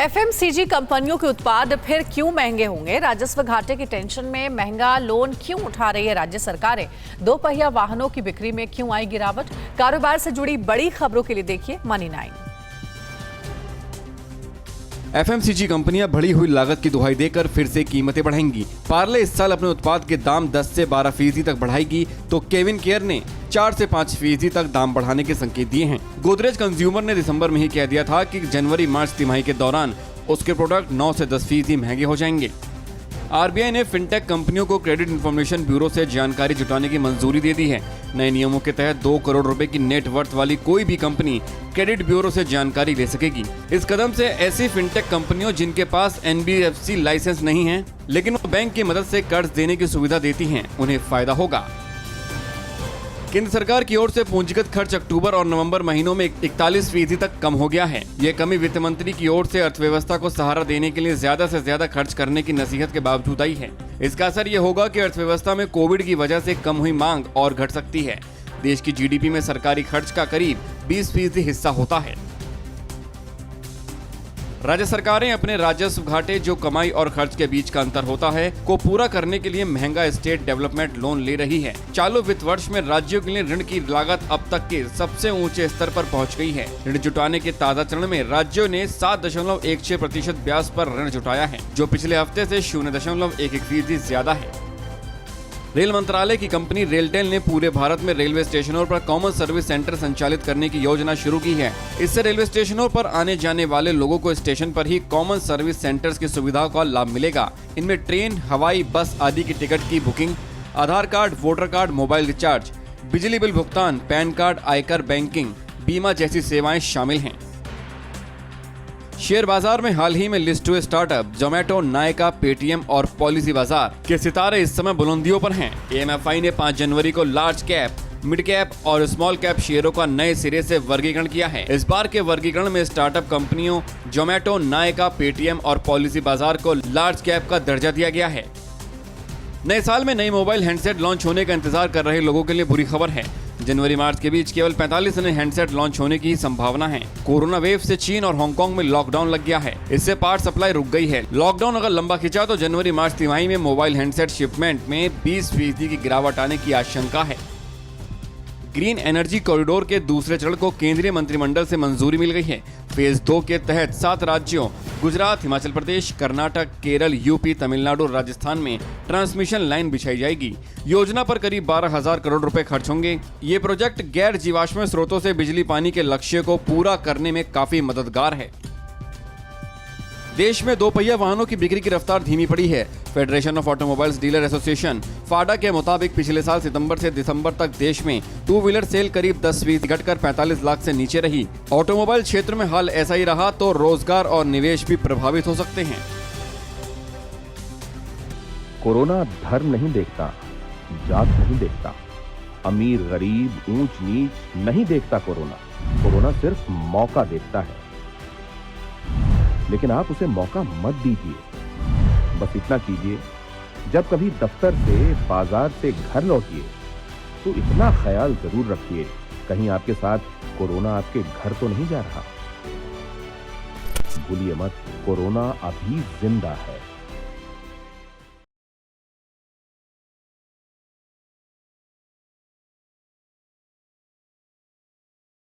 FMCG कंपनियों के उत्पाद फिर क्यों महंगे होंगे? राजस्व घाटे की टेंशन में महंगा लोन क्यों उठा रही है राज्य सरकारें? दो पहिया वाहनों की बिक्री में क्यों आई गिरावट? कारोबार से जुड़ी बड़ी खबरों के लिए देखिए मनी 9। एफएमसीजी कंपनियां बढ़ी हुई लागत की दुहाई देकर फिर से कीमतें बढ़ाएंगी। पार्ले इस साल अपने उत्पाद के दाम 10 से 12% तक बढ़ाएगी, तो केविन केयर ने 4 से 5% तक दाम बढ़ाने के संकेत दिए हैं। गोदरेज कंज्यूमर ने दिसंबर में ही कह दिया था कि जनवरी मार्च तिमाही के दौरान उसके प्रोडक्ट 9 से 10% महंगे हो जाएंगे। आरबीआई ने फिनटेक कंपनियों को क्रेडिट इंफॉर्मेशन ब्यूरो से जानकारी जुटाने की मंजूरी दे दी है। नए नियमों के तहत 2 करोड़ रुपए की नेट वर्थ वाली कोई भी कंपनी क्रेडिट ब्यूरो से जानकारी ले सकेगी। इस कदम से ऐसी फिनटेक कंपनियों जिनके पास एनबीएफसी लाइसेंस नहीं है लेकिन वो बैंक की मदद से कर्ज देने की सुविधा देती हैं, उन्हें फायदा होगा। केंद्र सरकार की ओर से पूंजीगत खर्च अक्टूबर और नवंबर महीनों में 41% तक कम हो गया है। ये कमी वित्त मंत्री की ओर से अर्थव्यवस्था को सहारा देने के लिए ज्यादा से ज्यादा खर्च करने की नसीहत के बावजूद आई है। इसका असर ये होगा कि अर्थव्यवस्था में कोविड की वजह से कम हुई मांग और घट सकती है। देश की जीडीपी में सरकारी खर्च का करीब 20% हिस्सा होता है। राज्य सरकारें अपने राजस्व घाटे, जो कमाई और खर्च के बीच का अंतर होता है, को पूरा करने के लिए महंगा स्टेट डेवलपमेंट लोन ले रही है। चालू वित्त वर्ष में राज्यों के लिए ऋण की लागत अब तक के सबसे ऊंचे स्तर पर पहुंच गई है। ऋण जुटाने के ताजा चरण में राज्यों ने 7.16% ब्याज पर ऋण जुटाया है, जो पिछले हफ्ते से 0.11% ज्यादा है। रेल मंत्रालय की कंपनी रेलटेल ने पूरे भारत में रेलवे स्टेशनों पर कॉमन सर्विस सेंटर संचालित करने की योजना शुरू की है। इससे रेलवे स्टेशनों पर आने जाने वाले लोगों को स्टेशन पर ही कॉमन सर्विस सेंटर्स की सुविधाओं का लाभ मिलेगा। इनमें ट्रेन, हवाई, बस आदि की टिकट की booking, Aadhaar card, voter card, mobile recharge, बिजली बिल भुगतान, पैन कार्ड, आयकर, बैंकिंग, बीमा जैसी सेवाएं शामिल हैं। शेयर बाजार में हाल ही में लिस्ट हुए स्टार्टअप जोमेटो, नायका, पेटीएम और पॉलिसी बाजार के सितारे इस समय बुलंदियों पर हैं। एएमएफआई ने 5 जनवरी को लार्ज कैप, मिड कैप और स्मॉल कैप शेयरों का नए सिरे से वर्गीकरण किया है। इस बार के वर्गीकरण में स्टार्टअप कंपनियों जोमेटो, नायका, पेटीएम और पॉलिसी बाजार को लार्ज कैप का दर्जा दिया गया है। नए साल में नई मोबाइल हैंडसेट लॉन्च होने का इंतजार कर रहे लोगों के लिए बुरी खबर है। जनवरी मार्च के बीच केवल 45 नए हैंडसेट लॉन्च होने की संभावना है। कोरोना वेव से चीन और हांगकांग में लॉकडाउन लग गया है। इससे पार्ट सप्लाई रुक गई है। लॉकडाउन अगर लंबा खिंचा तो जनवरी मार्च तिमाही में मोबाइल हैंडसेट शिपमेंट में 20% की गिरावट आने की आशंका है। ग्रीन एनर्जी कॉरिडोर के दूसरे चरण को केंद्रीय मंत्रिमंडल से मंजूरी मिल गई है। फेज 2 के तहत 7 राज्यों गुजरात, हिमाचल प्रदेश, कर्नाटक, केरल, यूपी, तमिलनाडु और राजस्थान में ट्रांसमिशन लाइन बिछाई जाएगी। योजना पर करीब 12,000 करोड़ रुपए खर्च होंगे। ये प्रोजेक्ट गैर जीवाश्म स्रोतों से बिजली पानी के लक्ष्य को पूरा करने में काफी मददगार है। देश में 2 पहिया वाहनों की बिक्री की रफ्तार धीमी पड़ी है। Federation of automobiles dealer association FADA के मुताबिक पिछले साल सितंबर से दिसंबर तक देश में 2 व्हीलर सेल करीब 10% घटकर 45 लाख से नीचे रही। ऑटोमोबाइल क्षेत्र में हाल ऐसा ही रहा तो रोजगार और निवेश भी प्रभावित हो सकते हैं। कोरोना धर्म नहीं देखता, जात नहीं देखता, अमीर गरीब, ऊंच नीच नहीं देखता। कोरोना सिर्फ मौका देखता है, लेकिन आप उसे मौका मत दीजिए। बस इतना कीजिए, जब कभी दफ्तर से, बाजार से घर लौटिए तो इतना ख्याल जरूर रखिए कहीं आपके साथ कोरोना आपके घर तो नहीं जा रहा। भूलिए मत, कोरोना अभी जिंदा है।